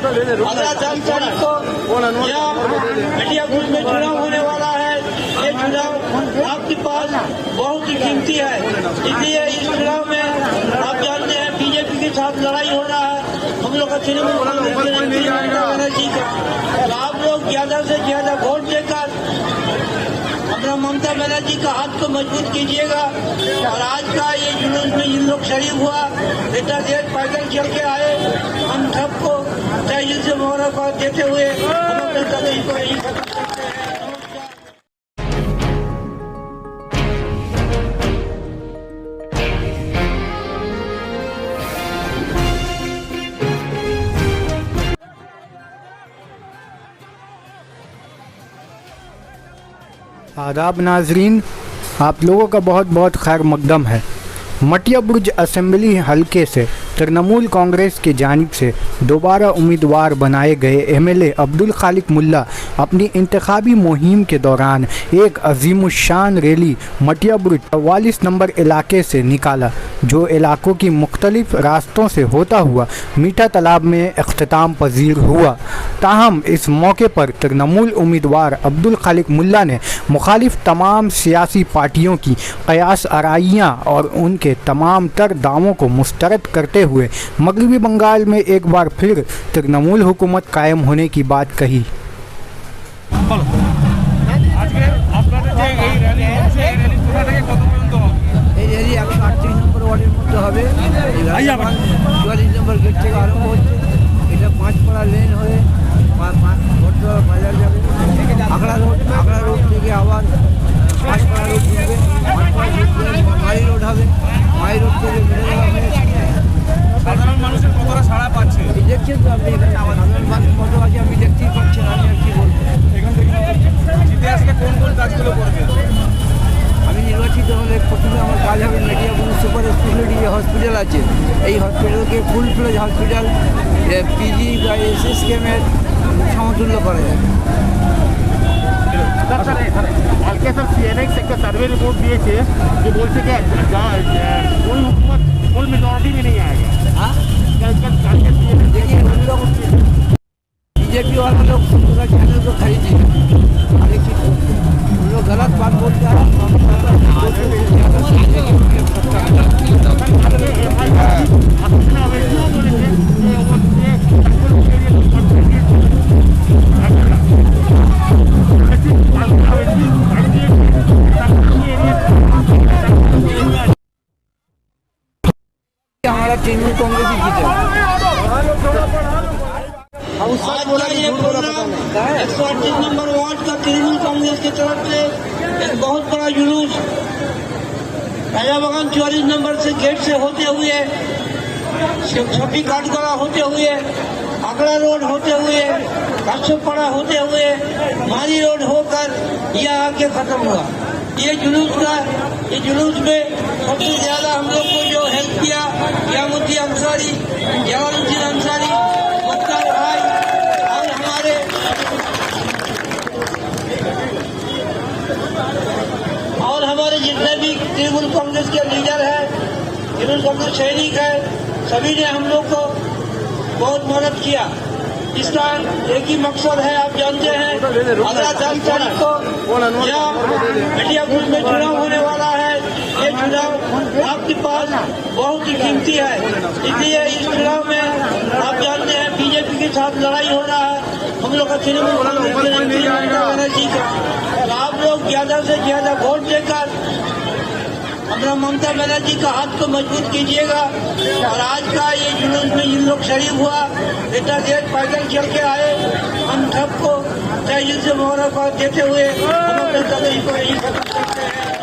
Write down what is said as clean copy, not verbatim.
तारीख को यहाँ मिर्जापुर में चुनाव होने वाला है। ये चुनाव आपके पास बहुत ही कीमती है, इसलिए इस चुनाव में आप जानते हैं बीजेपी के साथ लड़ाई हो रहा है हम लोग का तृणमूल कांग्रेस बनर्जी का। तो आप लोग ज्यादा से ज्यादा वोट देकर अपना ममता बनर्जी का हाथ को मजबूत कीजिएगा। और आज का ये जुलूस में जिन लोग शरीक हुआ, इतना देर पैदल चल के आए, हम सबको तहे दिल से मुबारकबाद देते हुए हम अपने संदेश को यही खत्म करते हैं। आदाब नाजरीन, आप लोगों का बहुत बहुत खैर मकदम है। मटिया बुर्ज असेंबली हलके से तृणमूल कांग्रेस की जानिब से दोबारा उम्मीदवार बनाए गए एमएलए अब्दुल खालिक मुल्ला अपनी इंतखाबी मुहिम के दौरान एक अजीमुशान रैली मटिया बुर्ज 44 नंबर इलाके से निकाला, जो इलाकों की मुख्तलिफ रास्तों से होता हुआ मीठा तालाब में अख्तिताम पजीर हुआ। ताहम इस मौके पर तृणमूल उम्मीदवार अब्दुल खालिक मुल्ला ने मुखालिफ तमाम सियासी पार्टियों की कयास आराइयाँ और उनके तमाम तर दावों को मुस्तरद करते हुए मगरबी बंगाल में एक बार फिर तृणमूल हुकूमत कायम होने की बात कही। पाँचपाड़ा लेन हो बाजार जाए आखड़ा रोड থেকে আবার पाँचपाड़ा रोड घूमবে, মাই রোড হবে, মাই রোড থেকে সাধারণ মানুষের কতটা সাড়া পাচ্ছে দেখছেন তো আপনি। এখানে সাধারণ মানুষ কত আছে আপনি দেখতেই পাচ্ছেন। আমি আর কি বলবো, এখান থেকে জিতে আসলে কোন কোন কাজগুলো করবে? আমি নির্বাচিত হলে প্রথমে আমার কাজ হবে মির্জাপুর সুপার স্পেশালিটি হসপিটাল আছে, এই হসপিটালকে ফুল ফ্লেজ হসপিটাল পিজি বা এসএস কেমের সমতুল্য করা যায়। কালকে স্যার সিএনএক্স একটা सर्वे रिपोर्ट দিয়েছে যে বলছে कि कोई हुकूमत फुल मेजॉरिटी में नहीं आएगा। देखिए हम लोग बीजेपी वाले लोग पूरा चैनल को खरीदी और एक चीज हम लोग गलत बात बोलते हैं। हमारा तृणमूल कांग्रेस ही जीते। आज 138 नंबर वार्ड का तृणमूल कांग्रेस की तरफ से एक बहुत बड़ा जुलूस राजा बागान 44 नंबर से गेट से होते हुए छब्बी काटगड़ा होते हुए आगरा रोड होते हुए काशोपाड़ा होते हुए मारी रोड होकर यहाँ आके खत्म हुआ। ये जुलूस में सबसे ज्यादा हम लोग को जो हेल्प किया यामुद्दीन अंसारी, जवालुद्दीन अंसारी, मुख्तार भाई और हमारे जितने भी तृणमूल कांग्रेस के लीडर हैं, तृणमूल कांग्रेस सैनिक है, सभी ने हम लोग को बहुत मदद किया। इसका एक ही मकसद है, आप जानते हैं 15 तारीख को यहाँ मिर्जापुर में चुनाव होने वाला है। ये चुनाव आपके पास बहुत ही कीमती है, इसलिए इस चुनाव में आप जानते हैं बीजेपी के साथ लड़ाई हो रहा है हम लोग का तृणमूल कांग्रेस बनर्जी का। तो आप लोग ज्यादा से ज्यादा वोट देकर अपना ममता बनर्जी का हाथ को मजबूत कीजिएगा। और आज का ये जुलूस में जिन लोग शरीक हुआ, इतना देर पैदल चल के आए, हम सबको तहे दिल से मुबारकबाद देते हुए हम अपने संदेश को यही खत्म करते हैं।